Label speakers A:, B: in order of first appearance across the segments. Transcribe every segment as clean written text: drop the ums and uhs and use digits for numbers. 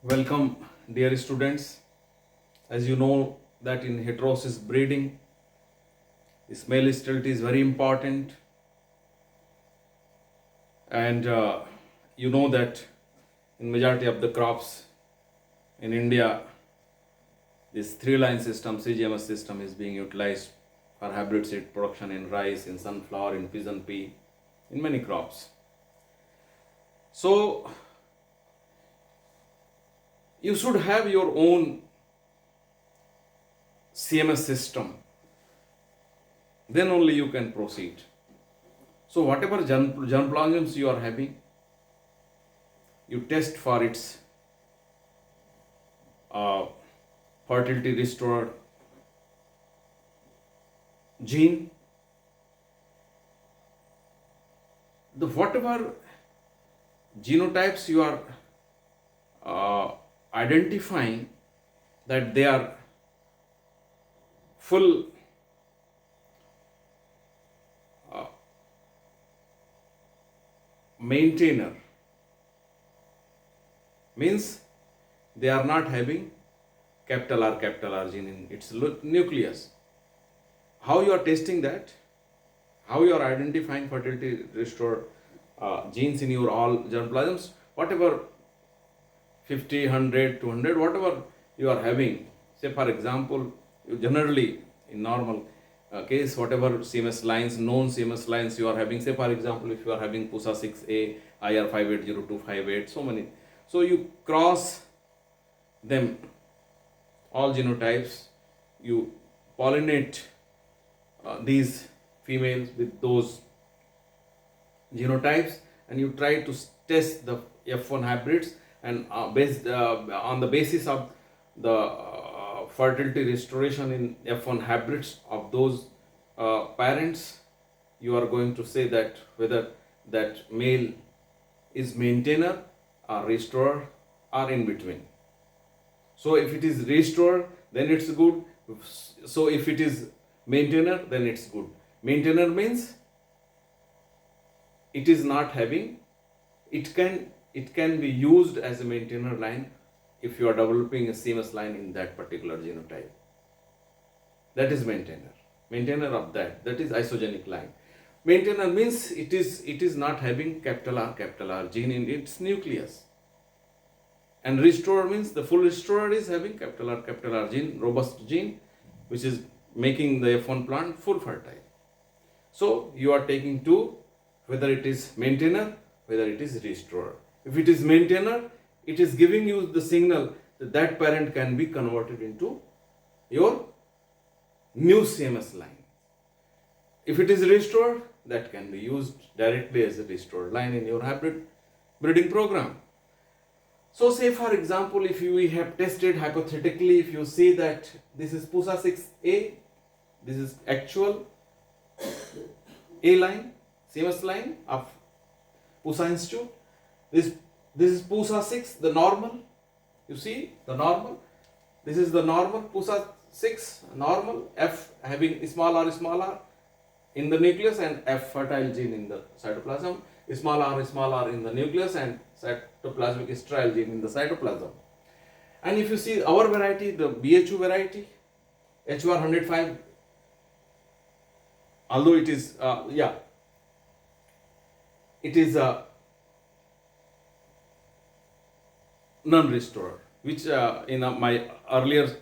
A: Welcome, dear students. As you know that in heterosis breeding, male sterility is very important, and you know that in majority of the crops in India, this three-line system, CGMS system, is being utilized for hybrid seed production in rice, in sunflower, in pigeon pea, in many crops. So you should have your own CMS system, then only you can proceed. So whatever germplasms you are having, you test for its fertility restorer gene. The whatever genotypes you are identifying that they are full maintainer, means they are not having capital R gene in its nucleus. How you are testing that? How you are identifying fertility restore genes in your all germplasms? Whatever 50, 100, 200, whatever you are having. Say for example, you generally in normal case, whatever CMS lines, known CMS lines you are having, say for example, if you are having PUSA 6A, IR 580258, so many. So you cross them, all genotypes, you pollinate these females with those genotypes, and you try to test the F1 hybrids, and based on the basis of the fertility restoration in F1 hybrids of those parents, you are going to say that whether that male is maintainer or restorer or in between. So if it is restorer, then it's good. So if it is maintainer, then it's good. Maintainer means it is not having, it can be used as a maintainer line if you are developing a CMS line in that particular genotype. That is maintainer. Maintainer of that is isogenic line. Maintainer means it is not having capital R gene in its nucleus. And restorer means the full restorer is having capital R gene, robust gene, which is making the F1 plant full fertile. So you are taking two, whether it is maintainer, whether it is restorer. If it is maintainer, it is giving you the signal that that parent can be converted into your new CMS line. If it is restorer, that can be used directly as a restorer line in your hybrid breeding program. So say for example, if we have tested hypothetically, if you see that this is PUSA 6A, this is actual A line, CMS line of PUSA Institute. This is PUSA 6, the normal. You see the normal. This is the normal PUSA 6 normal, F having small r in the nucleus and F fertile gene in the cytoplasm, small r in the nucleus and cytoplasmic sterile gene in the cytoplasm. And if you see our variety, the BHU variety, HR 105, although it is it is a non-restorer, which in my earlier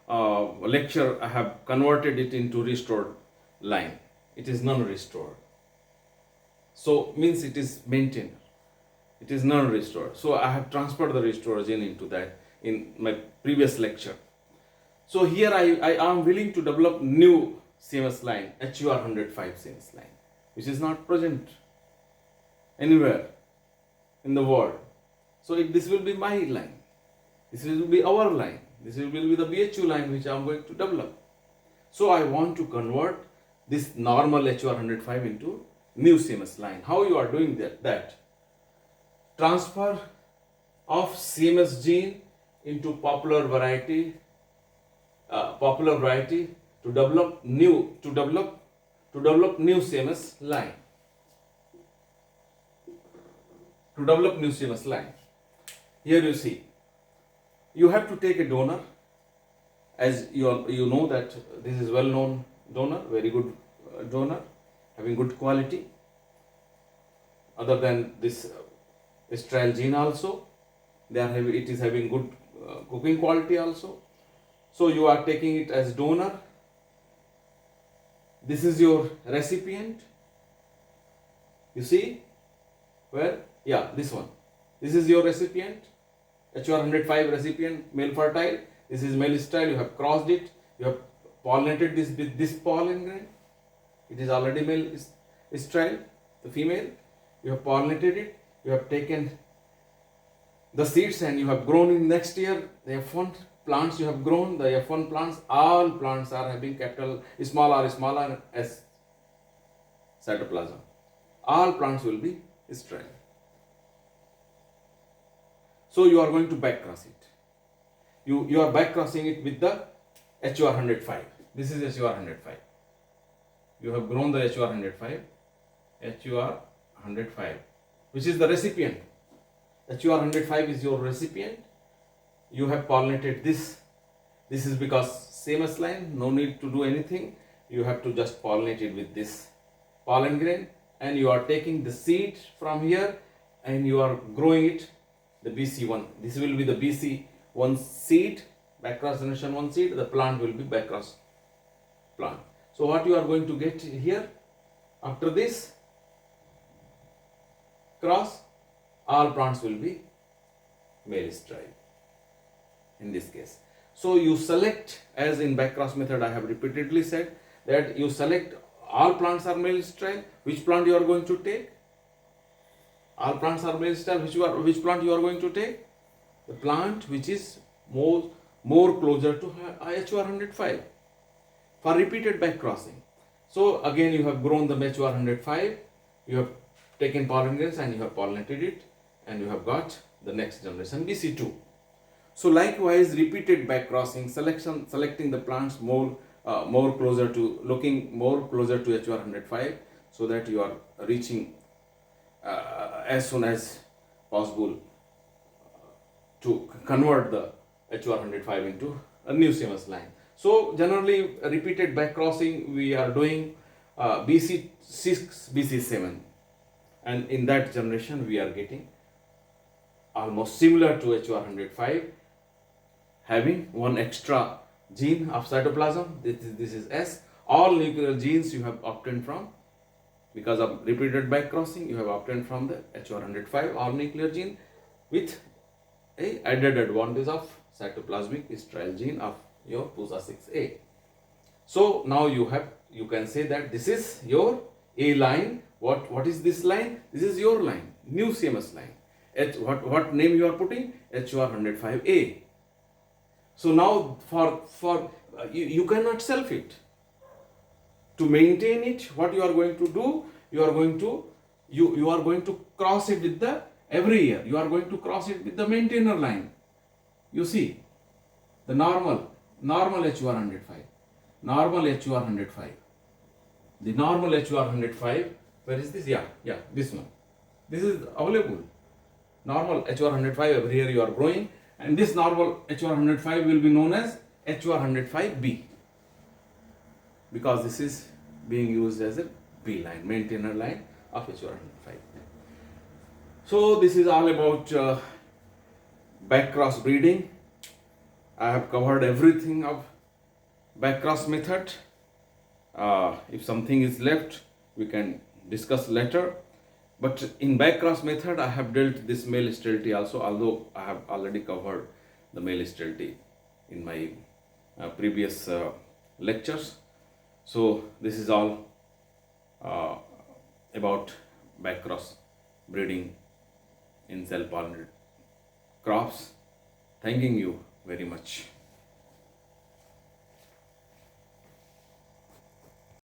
A: lecture I have converted it into restored line. It is non-restorer. So means it is maintainer. It is non-restorer. So I have transferred the restorer gene into that in my previous lecture. So here I am willing to develop new CMS line, HUR 105 CMS line, which is not present anywhere in the world. So this will be my line. This will be our line. This will be the BHU line which I am going to develop. So I want to convert this normal HUR 105 into new CMS line. How you are doing that? Transfer of CMS gene into popular variety to develop new CMS line. To develop new CMS line. Here you see you have to take a donor, as you know that this is well known donor, very good donor, having good quality. Other than this Israel gene also, it is having good cooking quality also. So you are taking it as donor. This is your recipient. You see where? Yeah, this one. This is your recipient, HR105 recipient, male fertile. This is male sterile. You have crossed it. You have pollinated this with this pollen grain. It is already male sterile, the female. You have pollinated it. You have taken the seeds and you have grown in next year. The F1 plants you have grown, the F1 plants, all plants are having capital small r smaller s cytoplasm. All plants will be sterile. So you are going to back cross it. You are back crossing it with the HR105. This is HR105. You have grown the HR105, HR105, which is the recipient. HR105 is your recipient. You have pollinated this. This is because same as line, no need to do anything. You have to just pollinate it with this pollen grain, and you are taking the seed from here and you are growing it, the BC1. This will be the BC1 seed, backcross generation 1 seed. The plant will be backcross plant. So what you are going to get here after this cross, all plants will be male sterile in this case. So you select, as in backcross method I have repeatedly said, that you select all plants are male sterile. Which plant you are going to take? All plants are male sterile. Which plant you are going to take? The plant which is more closer to HR105 for repeated back crossing. So again you have grown the HR105, you have taken pollen grains and you have pollinated it, and you have got the next generation BC2. So likewise, repeated back crossing, selecting the plants looking more closer to HR105, so that you are reaching as soon as possible to convert the HR105 into a new semus line. So generally, repeated back crossing we are doing BC6, BC7, and in that generation we are getting almost similar to HR105, having one extra gene of cytoplasm. This is S. All nuclear genes you have obtained from, because of repeated back crossing, you have obtained from the HR105 all nuclear gene, with a added advantage of cytoplasmic sterile gene of your PUSA6A. So now you can say that this is your A line. What is this line? This is your line, new CMS line. What name you are putting? HR105A. So now you cannot self it. To maintain it, what you are going to do? You are going to cross it with the every year. You are going to cross it with the maintainer line. You see, the normal HR105, normal HR105. The normal HR105. Where is this? Yeah, this one. This is available. Normal HR105 every year you are growing, and this normal HR105 will be known as HR105B, because this is being used as a B line, maintainer line of HR105. So this is all about backcross breeding. I have covered everything of backcross method. If something is left, we can discuss later. But in backcross method, I have dealt this male sterility also, although I have already covered the male sterility in my previous lectures. So this is all about backcross breeding in cell pollinated crops. Thanking you very much.